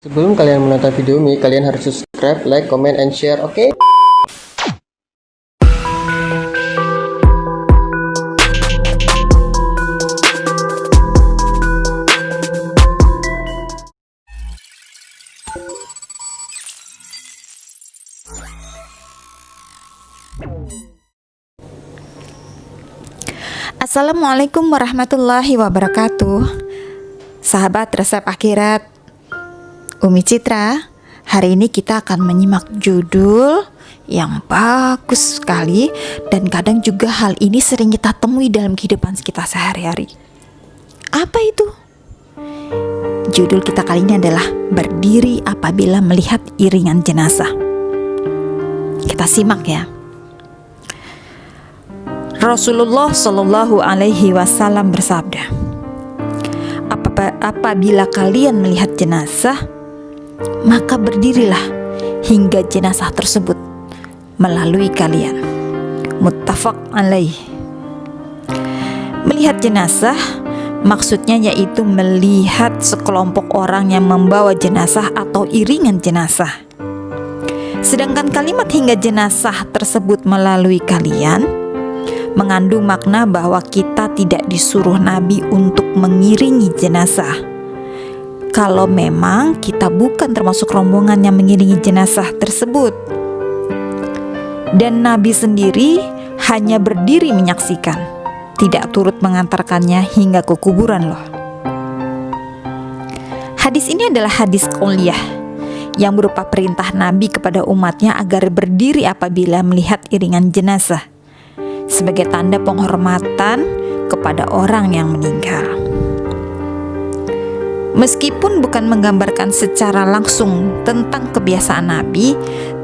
Sebelum kalian menonton video ini, kalian harus subscribe, like, comment, and share, oke? Assalamualaikum warahmatullahi wabarakatuh. Sahabat resep akhirat, Umi Citra. Hari ini kita akan menyimak judul yang bagus sekali, dan kadang juga hal ini sering kita temui dalam kehidupan kita sehari-hari. Apa itu? Judul kita kali ini adalah berdiri apabila melihat iringan jenazah. Kita simak ya. Rasulullah Shallallahu Alaihi Wasallam bersabda, apabila kalian melihat jenazah, maka berdirilah hingga jenazah tersebut melalui kalian. Muttafaq alaih. Melihat jenazah maksudnya yaitu melihat sekelompok orang yang membawa jenazah atau iringan jenazah. Sedangkan kalimat hingga jenazah tersebut melalui kalian mengandung makna bahwa kita tidak disuruh Nabi untuk mengiringi jenazah. Kalau memang kita bukan termasuk rombongan yang mengiringi jenazah tersebut. Dan Nabi sendiri hanya berdiri menyaksikan, tidak turut mengantarkannya hingga ke kuburan loh. Hadis ini adalah hadis qauliyah yang berupa perintah Nabi kepada umatnya agar berdiri apabila melihat iringan jenazah, sebagai tanda penghormatan kepada orang yang meninggal. Meskipun bukan menggambarkan secara langsung tentang kebiasaan Nabi,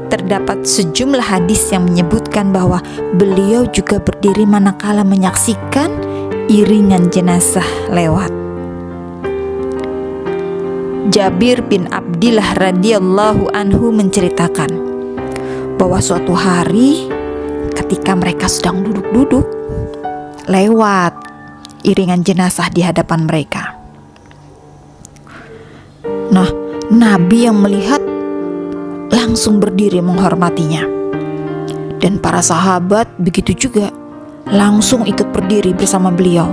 terdapat sejumlah hadis yang menyebutkan bahwa beliau juga berdiri manakala menyaksikan iringan jenazah lewat. Jabir bin Abdillah radhiyallahu anhu menceritakan bahwa suatu hari ketika mereka sedang duduk-duduk, lewat iringan jenazah di hadapan mereka. Nah, Nabi yang melihat langsung berdiri menghormatinya. Dan para sahabat begitu juga, langsung ikut berdiri bersama beliau.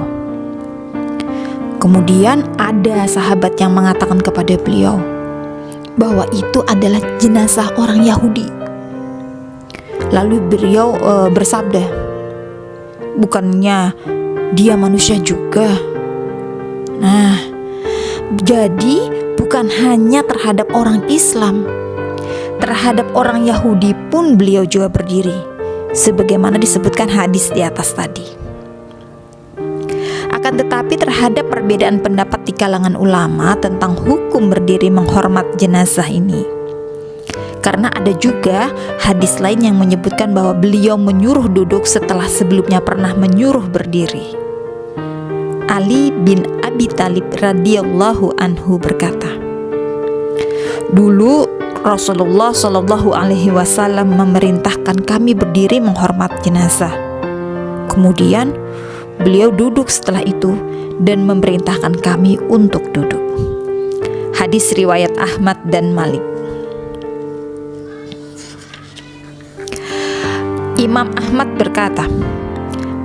Kemudian ada sahabat yang mengatakan kepada beliau bahwa itu adalah jenazah orang Yahudi. Lalu beliau bersabda, bukannya dia manusia juga? Nah, jadi bukan hanya terhadap orang Islam, terhadap orang Yahudi pun beliau juga berdiri, sebagaimana disebutkan hadis di atas tadi. Akan tetapi terhadap perbedaan pendapat di kalangan ulama tentang hukum berdiri menghormat jenazah ini. Karena ada juga hadis lain yang menyebutkan bahwa beliau menyuruh duduk setelah sebelumnya pernah menyuruh berdiri. Ali bin Abi Thalib radhiyallahu anhu berkata, dulu Rasulullah Shallallahu Alaihi Wasallam memerintahkan kami berdiri menghormat jenazah. Kemudian beliau duduk setelah itu dan memerintahkan kami untuk duduk. Hadis riwayat Ahmad dan Malik. Imam Ahmad berkata,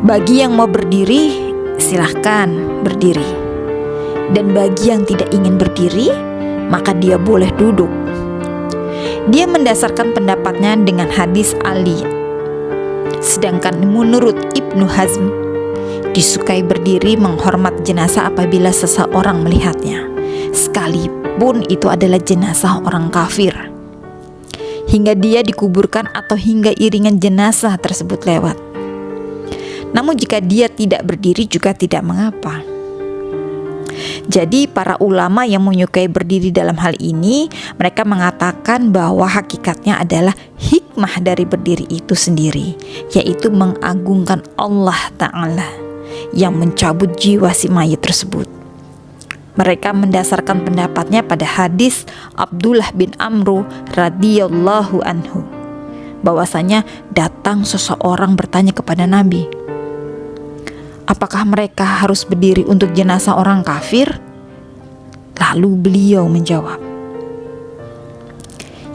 bagi yang mau berdiri, silahkan berdiri. Dan bagi yang tidak ingin berdiri, maka dia boleh duduk. Dia mendasarkan pendapatnya dengan hadis Ali. Sedangkan menurut Ibnu Hazm, disukai berdiri menghormat jenazah apabila seseorang melihatnya, sekalipun itu adalah jenazah orang kafir, hingga dia dikuburkan atau hingga iringan jenazah tersebut lewat. Namun jika dia tidak berdiri juga tidak mengapa. Jadi para ulama yang menyukai berdiri dalam hal ini, mereka mengatakan bahwa hakikatnya adalah hikmah dari berdiri itu sendiri, yaitu mengagungkan Allah Ta'ala yang mencabut jiwa si mayit tersebut. Mereka mendasarkan pendapatnya pada hadis Abdullah bin Amru radhiyallahu anhu, bahwasanya datang seseorang bertanya kepada Nabi, apakah mereka harus berdiri untuk jenazah orang kafir? Lalu beliau menjawab,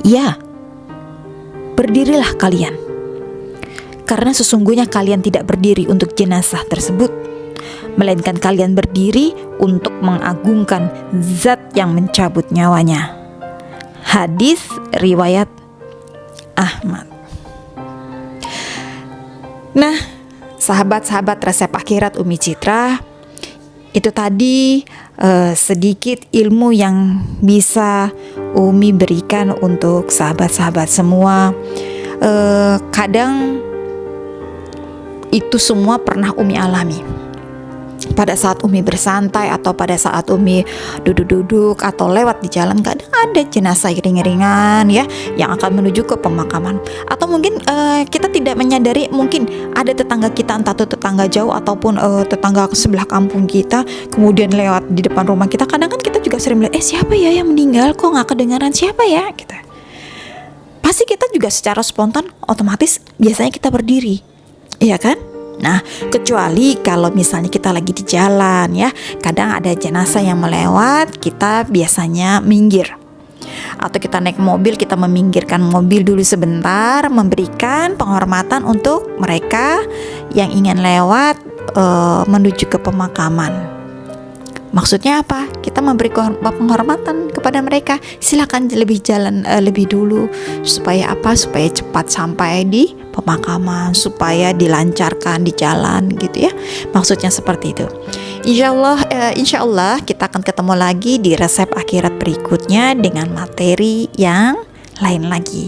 Ya, berdirilah kalian. Karena sesungguhnya kalian tidak berdiri untuk jenazah tersebut, melainkan kalian berdiri untuk mengagungkan zat yang mencabut nyawanya. Hadis riwayat Ahmad. Nah, sahabat-sahabat resep akhirat Umi Citra, itu tadi sedikit ilmu yang bisa Umi berikan untuk sahabat-sahabat semua. Kadang itu semua pernah Umi alami pada saat Umi bersantai atau pada saat Umi duduk-duduk atau lewat di jalan. Kadang ada jenazah iring-iringan ya yang akan menuju ke pemakaman, atau mungkin kita tidak menyadari, mungkin ada tetangga kita, entah itu tetangga jauh ataupun tetangga sebelah kampung kita, kemudian lewat di depan rumah kita. Kadang kan kita juga sering melihat, siapa ya yang meninggal, kok nggak kedengaran, siapa ya gitu. Pasti kita juga secara spontan otomatis biasanya kita berdiri, iya kan? Nah, kecuali kalau misalnya kita lagi di jalan ya, kadang ada jenazah yang melewat, kita biasanya minggir. Atau kita naik mobil, kita meminggirkan mobil dulu sebentar, memberikan penghormatan untuk mereka yang ingin lewat menuju ke pemakaman. Maksudnya apa? Kita memberi penghormatan kepada mereka. Silakan jalan lebih dulu, supaya apa? Supaya cepat sampai di pemakaman, supaya dilancarkan di jalan gitu ya. Maksudnya seperti itu. Insya Allah kita akan ketemu lagi di resep akhirat berikutnya dengan materi yang lain lagi.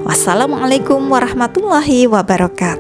Wassalamualaikum warahmatullahi wabarakatuh.